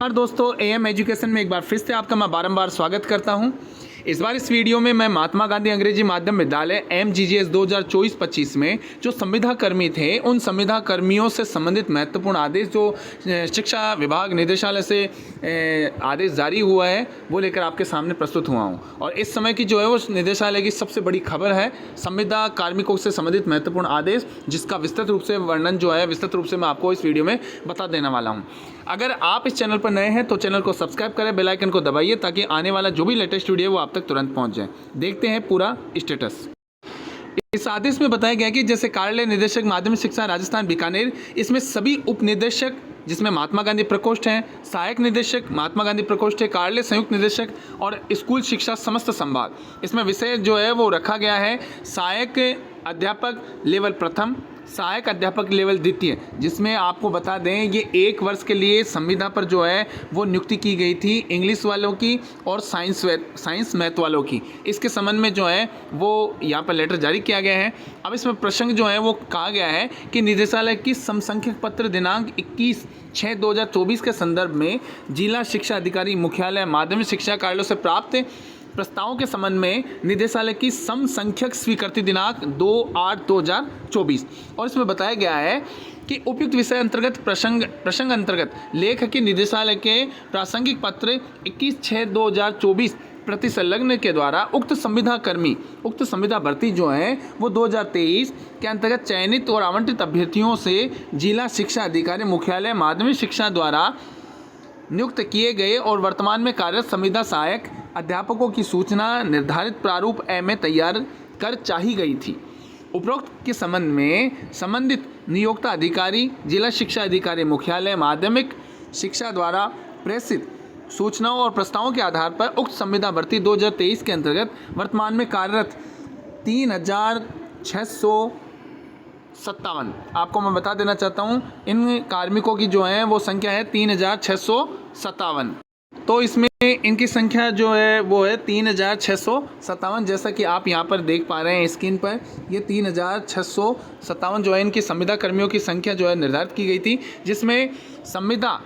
नमस्कार दोस्तों, am education में एक बार फिर से आपका मैं बारंबार स्वागत करता हूं। इस बार इस वीडियो में मैं महात्मा गांधी अंग्रेजी माध्यम विद्यालय MGGS 2024-25 में जो संविदा कर्मी थे उन संविदा कर्मियों से संबंधित महत्वपूर्ण आदेश जो शिक्षा विभाग निदेशालय से आदेश जारी हुआ है वो लेकर आपके सामने प्रस्तुत हुआ हूं। और इस समय की जो है वो निदेशालय की सबसे बड़ी खबर है संविदा कार्मिकों से संबंधित महत्वपूर्ण आदेश, जिसका विस्तृत रूप से वर्णन जो है विस्तृत रूप से मैं आपको इस वीडियो में बता देने वाला हूँ। अगर आप इस चैनल पर नए हैं तो चैनल को सब्सक्राइब करें, बेल आइकन को दबाइए ताकि आने वाला जो भी लेटेस्ट वीडियो है वो आप तक तुरंत पहुंच जाए। देखते हैं पूरा स्टेटस। इस आदेश में बताया गया कि जैसे कार्यालय निदेशक माध्यमिक शिक्षा राजस्थान बीकानेर, इसमें सभी उप निदेशक जिसमें महात्मा गांधी प्रकोष्ठ हैं, सहायक निदेशक महात्मा गांधी प्रकोष्ठ है, कार्यालय संयुक्त निदेशक और स्कूल शिक्षा समस्त संभाग, इसमें विषय जो है वो रखा गया है सहायक अध्यापक लेवल प्रथम, सहायक अध्यापक लेवल द्वितीय, जिसमें आपको बता दें ये 1 वर्ष के लिए संविदा पर जो है वो नियुक्ति की गई थी इंग्लिश वालों की और साइंस मैथ वालों की। इसके संबंध में जो है वो यहाँ पर लेटर जारी किया गया है। अब इसमें प्रसंग जो है वो कहा गया है कि निदेशालय की समसंख्यक पत्र दिनांक 21/6/2024 के संदर्भ में जिला शिक्षा अधिकारी मुख्यालय माध्यमिक शिक्षा कार्यालयों से प्राप्त प्रस्तावों के संबंध में निदेशालय की समसंख्यक स्वीकृति दिनांक 2/8/2024। और इसमें बताया गया है कि उपयुक्त विषय अंतर्गत प्रसंग अंतर्गत लेख के निदेशालय के प्रासंगिक पत्र 21/6/2024 प्रति संलग्न के द्वारा उक्त संविदा भर्ती जो है वो 2023 के अंतर्गत चयनित और आवंटित अभ्यर्थियों से जिला शिक्षा अधिकारी मुख्यालय माध्यमिक शिक्षा द्वारा नियुक्त किए गए और वर्तमान में कार्यरत संविदा सहायक अध्यापकों की सूचना निर्धारित प्रारूप ए में तैयार कर चाही गई थी। उपरोक्त के संबंध में संबंधित नियोक्ता अधिकारी जिला शिक्षा अधिकारी मुख्यालय माध्यमिक शिक्षा द्वारा प्रेषित सूचनाओं और प्रस्तावों के आधार पर उक्त संविदा भर्ती 2023 के अंतर्गत वर्तमान में कार्यरत 3657 आपको मैं बता देना चाहता हूं, इन कार्मिकों की जो है वो संख्या है 3657। तो इसमें इनकी संख्या जो है वो है 3657, जैसा कि आप यहाँ पर देख पा रहे हैं स्क्रीन पर। ये 3657 जो है इनकी संविदा कर्मियों की संख्या जो है निर्धारित की गई थी, जिसमें संविदा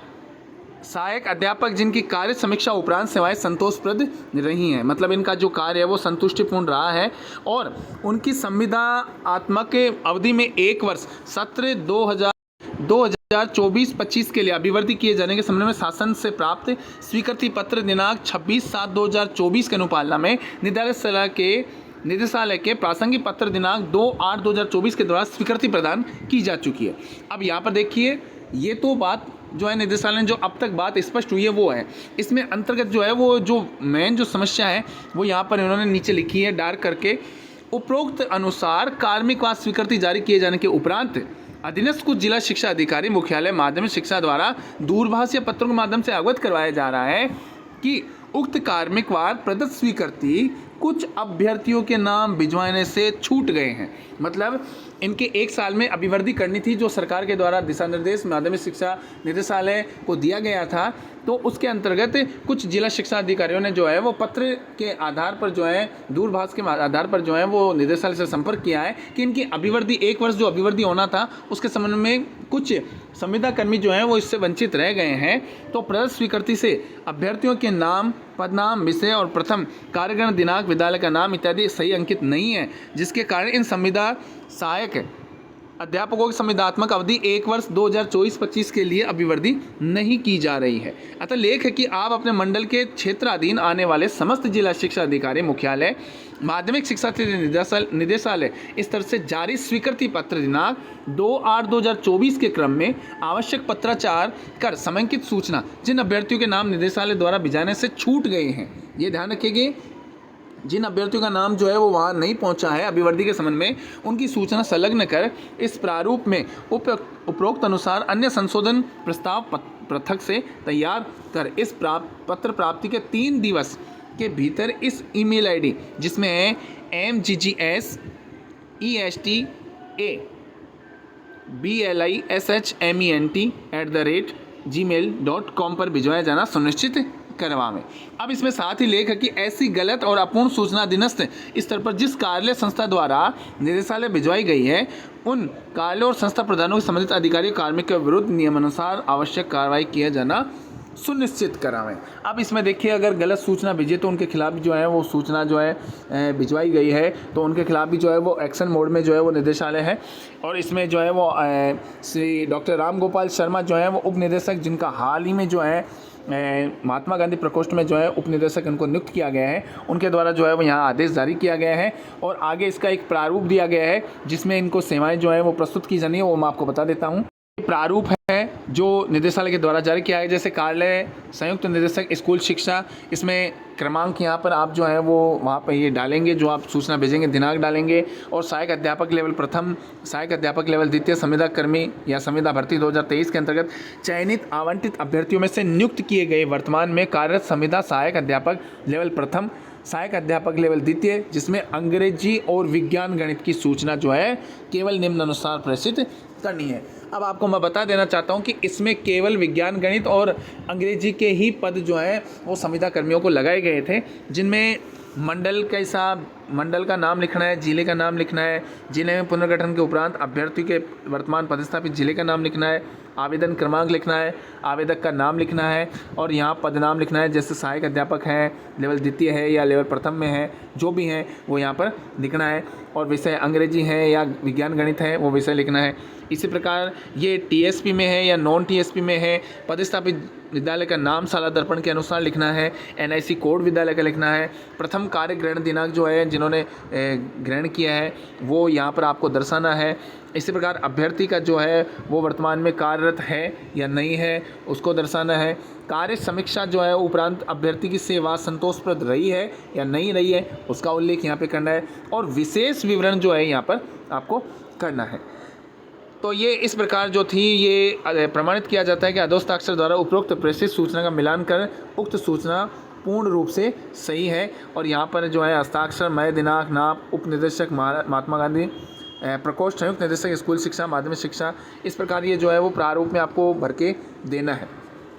सहायक अध्यापक जिनकी कार्य समीक्षा उपरांत सेवाएं संतोषप्रद रही हैं, मतलब इनका जो कार्य है वो संतुष्टिपूर्ण रहा है और उनकी संविदात्मक अवधि में 1 वर्ष सत्र 2024-25 के लिए अभिवृद्धि किए जाने के संबंध में शासन से प्राप्त स्वीकृति पत्र दिनांक 26/7/2024 के अनुपालना में निदेशालय के प्रासंगिक पत्र दिनांक 2/8/2024 के द्वारा स्वीकृति प्रदान की जा चुकी है। अब यहाँ पर देखिए, ये तो बात जो है निदेशालय ने जो अब तक बात स्पष्ट हुई है वो है। इसमें अंतर्गत जो है वो जो मेन जो समस्या है वो यहाँ पर इन्होंने नीचे लिखी है डार्क करके। उपरोक्त अनुसार कार्मिक व स्वीकृति जारी किए जाने के उपरांत अधीनस्थ कुछ जिला शिक्षा अधिकारी मुख्यालय माध्यमिक शिक्षा द्वारा दूरभाष या पत्रों के माध्यम से अवगत करवाया जा रहा है कि उक्त कार्मिक वार प्रदत्त स्वीकृति कुछ अभ्यर्थियों के नाम भिजवाने से छूट गए हैं। मतलब इनके 1 साल में अभिवृद्धि करनी थी जो सरकार के द्वारा दिशा निर्देश माध्यमिक शिक्षा निदेशालय को दिया गया था, तो उसके अंतर्गत कुछ जिला शिक्षा अधिकारियों ने जो है वो पत्र के आधार पर जो है दूरभाष के आधार पर जो है वो निदेशालय से संपर्क किया है कि इनकी अभिवृद्धि 1 वर्ष जो अभिवृद्धि होना था उसके संबंध में कुछ संविदा कर्मी जो हैं वो इससे वंचित रह गए हैं। तो प्रदत्त स्वीकृति से अभ्यर्थियों के नाम, पदनाम, विषय और प्रथम कार्यग्रहण दिनांक, विद्यालय का नाम इत्यादि सही अंकित नहीं है, जिसके कारण इन संविदा सहायक अध्यापकों की संविदात्मक अवधि 1 वर्ष 2024-25 के लिए अभिवृद्धि नहीं की जा रही है। अतः लेख है कि आप अपने मंडल के क्षेत्राधीन आने वाले समस्त जिला शिक्षा अधिकारी मुख्यालय माध्यमिक शिक्षा निदेशालय इस तरह से जारी स्वीकृति पत्र दिनांक 2/8/2024 के क्रम में आवश्यक पत्राचार कर समेकित सूचना जिन अभ्यर्थियों के नाम निदेशालय द्वारा भिजाने से छूट गए हैं, ये ध्यान रखिएगा, जिन अभ्यर्थियों का नाम जो है वो वहाँ नहीं पहुँचा है अभिवृद्धि के संबंध में, उनकी सूचना संलग्न कर इस प्रारूप में उपरोक्त अनुसार अन्य संशोधन प्रस्ताव पृथक से तैयार कर इस पत्र प्राप्ति के 3 दिवस के भीतर इस ईमेल आईडी जिसमें है MGGSESTABLISHMENT@gmail.com पर भिजवाया जाना सुनिश्चित करवावें। अब इसमें साथ ही लेख है कि ऐसी गलत और अपूर्ण सूचना अधीनस्थ स्तर पर जिस कार्यालय संस्था द्वारा निदेशालय भिजवाई गई है उन कार्यालय और संस्था प्रधानों के संबंधित अधिकारी कार्मिक के विरुद्ध नियमानुसार आवश्यक कार्रवाई किया जाना सुनिश्चित करावें। अब इसमें देखिए, अगर गलत सूचना भेजे तो उनके खिलाफ जो है वो सूचना जो है भिजवाई गई है, तो उनके खिलाफ भी जो है वो एक्शन मोड में जो है वो निदेशालय है। और इसमें जो है वो श्री डॉक्टर राम गोपाल शर्मा जो है वो उप निदेशक, जिनका हाल ही में जो है महात्मा गांधी प्रकोष्ठ में जो है उप निदेशक इनको नियुक्त किया गया है, उनके द्वारा जो है वो यहाँ आदेश जारी किया गया है। और आगे इसका एक प्रारूप दिया गया है जिसमें इनको सेवाएं जो है वो प्रस्तुत की जानी है, वो मैं आपको बता देता हूँ। प्रारूप है जो निदेशालय के द्वारा जारी किया है, जैसे कार्यालय संयुक्त निदेशक स्कूल शिक्षा, इसमें क्रमांक यहाँ पर आप जो है वो वहाँ पर ये डालेंगे, जो आप सूचना भेजेंगे दिनांक डालेंगे। और सहायक अध्यापक लेवल प्रथम, सहायक अध्यापक लेवल द्वितीय, संविदा कर्मी या संविदा भर्ती 2023 के अंतर्गत चयनित आवंटित अभ्यर्थियों में से नियुक्त किए गए वर्तमान में कार्यरत संविदा सहायक अध्यापक लेवल प्रथम, सहायक अध्यापक लेवल द्वितीय, जिसमें अंग्रेजी और विज्ञान गणित की सूचना जो है केवल निम्नानुसार प्रेषित करनी है। अब आपको मैं बता देना चाहता हूं कि इसमें केवल विज्ञान गणित और अंग्रेजी के ही पद जो है वो संविदा कर्मियों को लगाए गए थे, जिनमें मंडल के हिसाब, मंडल का नाम लिखना है, जिले का नाम लिखना है, जिले में पुनर्गठन के उपरांत अभ्यर्थी के वर्तमान पदस्थापित जिले का नाम लिखना है, आवेदन क्रमांक लिखना है, आवेदक का नाम लिखना है और यहाँ पद नाम लिखना है, जैसे सहायक अध्यापक है, लेवल द्वितीय है या लेवल प्रथम में है, जो भी है वो यहाँ पर लिखना है। और विषय अंग्रेजी है या विज्ञान गणित है वो विषय लिखना है। इसी प्रकार ये टीएसपी में है या नॉन टीएसपी में है, पदस्थापित विद्यालय का नाम साला दर्पण के अनुसार लिखना है, एनआईसी कोड विद्यालय का लिखना है, प्रथम कार्य ग्रहण दिनांक जो है जिन्होंने ग्रहण किया है वो यहाँ पर आपको दर्शाना है। इसी प्रकार अभ्यर्थी का जो है वो वर्तमान में कार्यरत है या नहीं है उसको दर्शाना है। कार्य समीक्षा जो है उपरांत अभ्यर्थी की सेवा संतोषप्रद रही है या नहीं रही है उसका उल्लेख यहाँ पे करना है। और विशेष विवरण जो है यहाँ पर आपको करना है। तो ये इस प्रकार जो थी ये प्रमाणित किया जाता है कि अधोस्ताक्षर द्वारा उपरोक्त प्रेषित सूचना का मिलान कर उक्त सूचना पूर्ण रूप से सही है। और यहाँ पर जो है हस्ताक्षर, मय, दिनांक, नाम, उप निदेशक महात्मा गांधी प्रकोष्ठ, संयुक्त निदेशक स्कूल शिक्षा माध्यमिक शिक्षा, इस प्रकार ये जो है वो प्रारूप में आपको भर के देना है।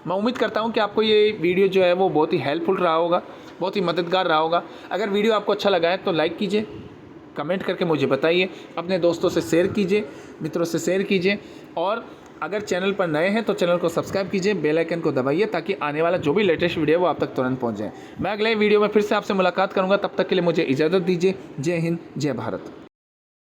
मैं उम्मीद करता हूँ कि आपको ये वीडियो जो है वो बहुत ही हेल्पफुल रहा होगा, बहुत ही मददगार रहा होगा। अगर वीडियो आपको अच्छा लगा है तो लाइक कीजिए, कमेंट करके मुझे बताइए, अपने दोस्तों से शेयर कीजिए, मित्रों से शेयर कीजिए। और अगर चैनल पर नए हैं तो चैनल को सब्सक्राइब कीजिए, बेल आइकन को दबाइए ताकि आने वाला जो भी लेटेस्ट वीडियो है वो आप तक तुरंत पहुंच जाए। मैं अगले वीडियो में फिर से आपसे मुलाकात करूंगा, तब तक के लिए मुझे इजाज़त दीजिए। जय हिंद, जय भारत।